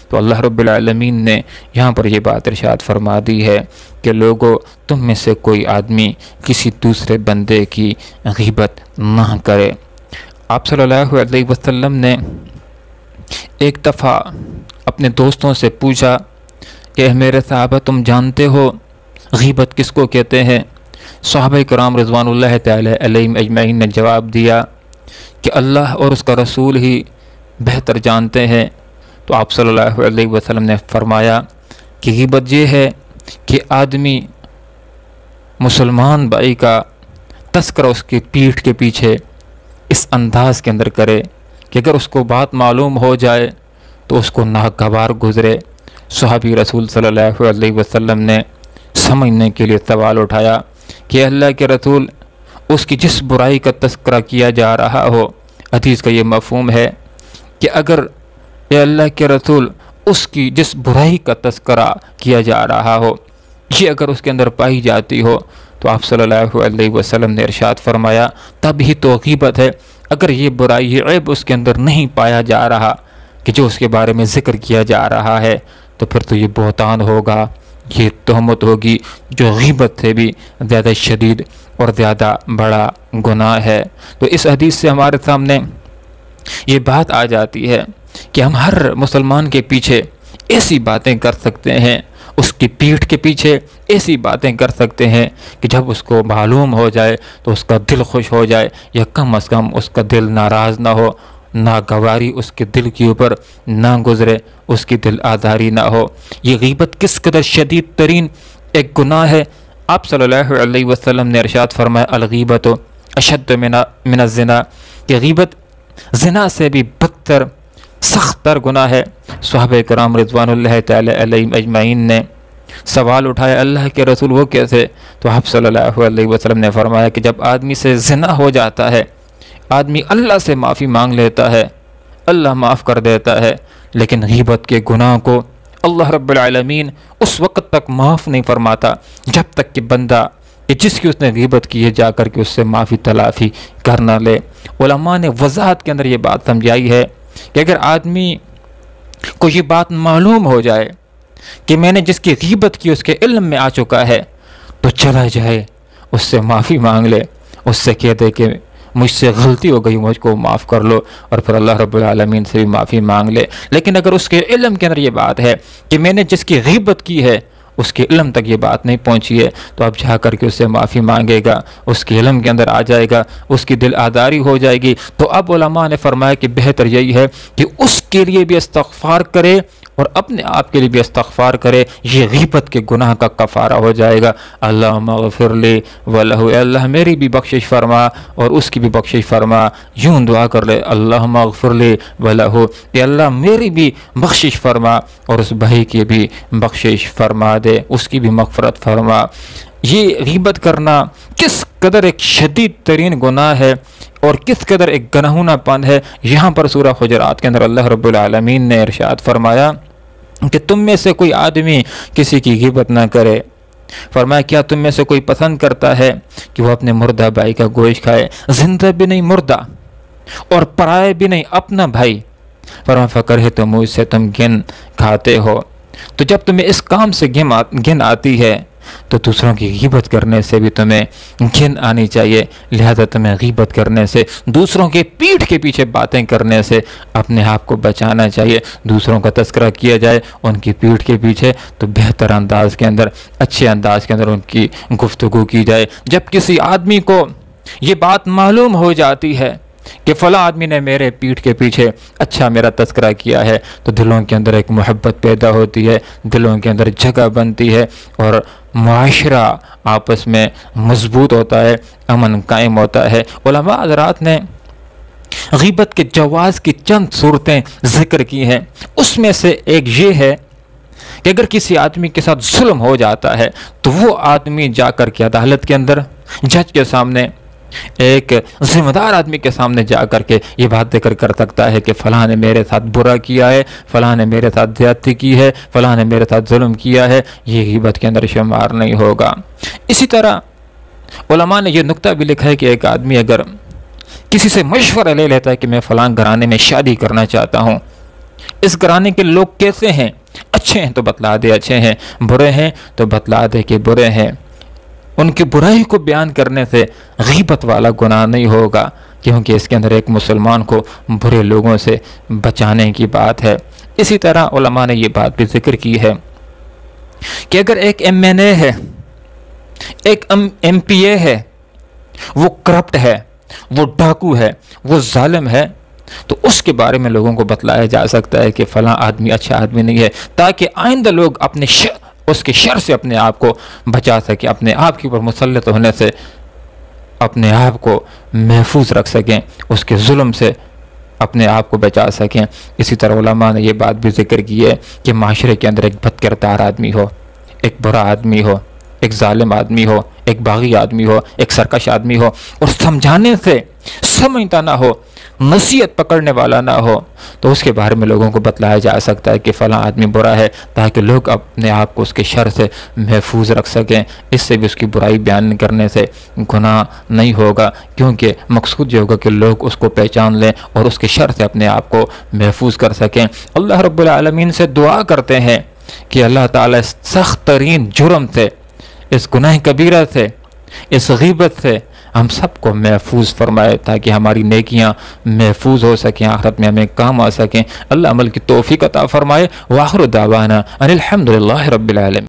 تو اللہ رب العالمین نے یہاں پر یہ بات ارشاد فرما دی ہے کہ لوگوں، تم میں سے کوئی آدمی کسی دوسرے بندے کی غیبت نہ کرے۔ آپ صلی اللہ علیہ وسلم نے ایک دفعہ اپنے دوستوں سے پوچھا کہ میرے صحابہ، تم جانتے ہو غیبت کس کو کہتے ہیں؟ صحابہ کرام رضوان اللہ تعالی علیہم اجمعین نے جواب دیا کہ اللہ اور اس کا رسول ہی بہتر جانتے ہیں۔ تو آپ صلی اللہ علیہ وسلم نے فرمایا کہ غیبت یہ ہے کہ آدمی مسلمان بھائی کا تذکرہ اس کی پیٹھ کے پیچھے اس انداز کے اندر کرے کہ اگر اس کو بات معلوم ہو جائے تو اس کو ناگوار گزرے۔ صحابی رسول صلی اللہ علیہ وسلم نے سمجھنے کے لیے سوال اٹھایا کہ اللہ کے رسول، اس کی جس برائی کا تذکرہ کیا جا رہا ہو، حدیث کا یہ مفہوم ہے کہ اگر اے اللہ کے رسول اس کی جس برائی کا تذکرہ کیا جا رہا ہو، یہ اگر اس کے اندر پائی جاتی ہو تو آپ صلی اللہ علیہ وسلم نے ارشاد فرمایا تب ہی تو غیبت ہے۔ اگر یہ برائی، یہ عیب اس کے اندر نہیں پایا جا رہا کہ جو اس کے بارے میں ذکر کیا جا رہا ہے، تو پھر تو یہ بہتان ہوگا، یہ تہمت ہوگی، جو غیبت سے بھی زیادہ شدید اور زیادہ بڑا گناہ ہے۔ تو اس حدیث سے ہمارے سامنے یہ بات آ جاتی ہے کہ ہم ہر مسلمان کے پیچھے ایسی باتیں کر سکتے ہیں، اس کی پیٹھ کے پیچھے ایسی باتیں کر سکتے ہیں کہ جب اس کو معلوم ہو جائے تو اس کا دل خوش ہو جائے، یا کم از کم اس کا دل ناراض نہ ہو، ناگواری اس کے دل کے اوپر نہ گزرے، اس کی دل آزاری نہ ہو۔ یہ غیبت کس قدر شدید ترین ایک گناہ ہے۔ آپ صلی اللہ علیہ وسلم نے ارشاد فرمایا الغیبت اشد من الزنا، کہ غیبت زنا سے بھی بدتر، سخت تر گناہ ہے۔ صحابہ کرام رضوان اللہ تعالی علیہم اجمعین نے سوال اٹھایا اللہ کے رسول وہ کیسے؟ تو آپ صلی اللہ علیہ وسلم نے فرمایا کہ جب آدمی سے زنا ہو جاتا ہے، آدمی اللہ سے معافی مانگ لیتا ہے، اللہ معاف کر دیتا ہے، لیکن غیبت کے گناہ کو اللہ رب العالمین اس وقت تک معاف نہیں فرماتا جب تک کہ بندہ جس کی اس نے غیبت کی ہے جا کر کے اس سے معافی تلافی کر نہ لے۔ علماء نے وضاحت کے اندر یہ بات سمجھائی ہے کہ اگر آدمی کو یہ بات معلوم ہو جائے کہ میں نے جس کی غیبت کی اس کے علم میں آ چکا ہے، تو چلا جائے، اس سے معافی مانگ لے، اس سے کہہ دے کہ مجھ سے غلطی ہو گئی، مجھ کو معاف کر لو، اور پھر اللہ رب العالمین سے بھی معافی مانگ لے۔ لیکن اگر اس کے علم کے اندر یہ بات ہے کہ میں نے جس کی غیبت کی ہے اس کے علم تک یہ بات نہیں پہنچی ہے، تو اب جا کر کے اس سے معافی مانگے گا، اس کے علم کے اندر آ جائے گا، اس کی دل آزاری ہو جائے گی، تو اب علماء نے فرمایا کہ بہتر یہی ہے کہ اس کے لیے بھی استغفار کرے اور اپنے آپ کے لیے بھی استغفار کرے، یہ غیبت کے گناہ کا کفارہ ہو جائے گا۔ اللہم اغفر لی ولہ، اے اللہ میری بھی بخشش فرما اور اس کی بھی بخشش فرما۔ یوں دعا کر لے اللہم اغفر لی ولہ، اے اللہ میری بھی بخشش فرما اور اس بھائی کی بھی بخشش فرما دے، اس کی بھی مغفرت فرما۔ یہ غیبت کرنا کس قدر ایک شدید ترین گناہ ہے اور کس قدر ایک گناہونہ پن ہے، یہاں پر سورہ حجرات کے اندر اللہ رب العالمین نے ارشاد فرمایا کہ تم میں سے کوئی آدمی کسی کی غیبت نہ کرے۔ فرمایا کیا تم میں سے کوئی پسند کرتا ہے کہ وہ اپنے مردہ بھائی کا گوشت کھائے، زندہ بھی نہیں مردہ، اور پرائے بھی نہیں اپنا بھائی؟ فرمایا فکر تو مجھ سے تم گن کھاتے ہو۔ تو جب تمہیں اس کام سے گن آتی ہے تو دوسروں کی غیبت کرنے سے بھی تمہیں گن آنی چاہیے، لہذا تمہیں غیبت کرنے سے، دوسروں کے پیٹھ کے پیچھے باتیں کرنے سے اپنے آپ کو بچانا چاہیے۔ دوسروں کا تذکرہ کیا جائے ان کی پیٹھ کے پیچھے تو بہتر انداز کے اندر، اچھے انداز کے اندر ان کی گفتگو کی جائے۔ جب کسی آدمی کو یہ بات معلوم ہو جاتی ہے کہ فلاں آدمی نے میرے پیٹھ کے پیچھے اچھا میرا تذکرہ کیا ہے، تو دلوں کے اندر ایک محبت پیدا ہوتی ہے، دلوں کے اندر جگہ بنتی ہے اور معاشرہ آپس میں مضبوط ہوتا ہے، امن قائم ہوتا ہے۔ علماء حضرات نے غیبت کے جواز کی چند صورتیں ذکر کی ہیں، اس میں سے ایک یہ ہے کہ اگر کسی آدمی کے ساتھ ظلم ہو جاتا ہے تو وہ آدمی جا کر کے عدالت کے اندر، جج کے سامنے، ایک ذمہ دار آدمی کے سامنے جا کر کے یہ بات ذکر کر سکتا ہے کہ فلاں نے میرے ساتھ برا کیا ہے، فلاں نے میرے ساتھ زیادتی کی ہے، فلاں نے میرے ساتھ ظلم کیا ہے، یہ غیبت کے اندر شمار نہیں ہوگا۔ اسی طرح علماء نے یہ نقطہ بھی لکھا ہے کہ ایک آدمی اگر کسی سے مشورہ لے لیتا ہے کہ میں فلاں گھرانے میں شادی کرنا چاہتا ہوں، اس گھرانے کے لوگ کیسے ہیں، اچھے ہیں تو بتلا دے اچھے ہیں، برے ہیں تو بتلا دے کہ برے ہیں۔ ان کی برائی کو بیان کرنے سے غیبت والا گناہ نہیں ہوگا، کیونکہ اس کے اندر ایک مسلمان کو برے لوگوں سے بچانے کی بات ہے۔ اسی طرح علماء نے یہ بات بھی ذکر کی ہے کہ اگر ایک MNA ہے، ایک MPA ہے، وہ کرپٹ ہے، وہ ڈاکو ہے، وہ ظالم ہے، تو اس کے بارے میں لوگوں کو بتلایا جا سکتا ہے کہ فلاں آدمی اچھا آدمی نہیں ہے، تاکہ آئندہ لوگ اپنے اس کے شر سے اپنے آپ کو بچا سکیں، اپنے آپ کے اوپر مسلط ہونے سے اپنے آپ کو محفوظ رکھ سکیں، اس کے ظلم سے اپنے آپ کو بچا سکیں۔ اسی طرح علماء نے یہ بات بھی ذکر کی ہے کہ معاشرے کے اندر ایک بد کردار آدمی ہو، ایک برا آدمی ہو، ایک ظالم آدمی ہو، ایک باغی آدمی ہو، ایک سرکش آدمی ہو، اور سمجھانے سے سمجھتا نہ ہو، نصیحت پکڑنے والا نہ ہو، تو اس کے بارے میں لوگوں کو بتلایا جا سکتا ہے کہ فلاں آدمی برا ہے، تاکہ لوگ اپنے آپ کو اس کے شر سے محفوظ رکھ سکیں۔ اس سے بھی اس کی برائی بیان کرنے سے گناہ نہیں ہوگا، کیونکہ مقصود یہ ہوگا کہ لوگ اس کو پہچان لیں اور اس کے شر سے اپنے آپ کو محفوظ کر سکیں۔ اللہ رب العالمین سے دعا کرتے ہیں کہ اللہ تعالیٰ اس سخت ترین جرم سے، اس گناہ کبیرہ سے، اس غیبت سے ہم سب کو محفوظ فرمائے، تاکہ ہماری نیکیاں محفوظ ہو سکیں، آخرت میں ہمیں کام آ سکیں۔ اللہ عمل کی توفیق عطا فرمائے۔ وآخر دعوانا ان الحمدللہ رب العالمین۔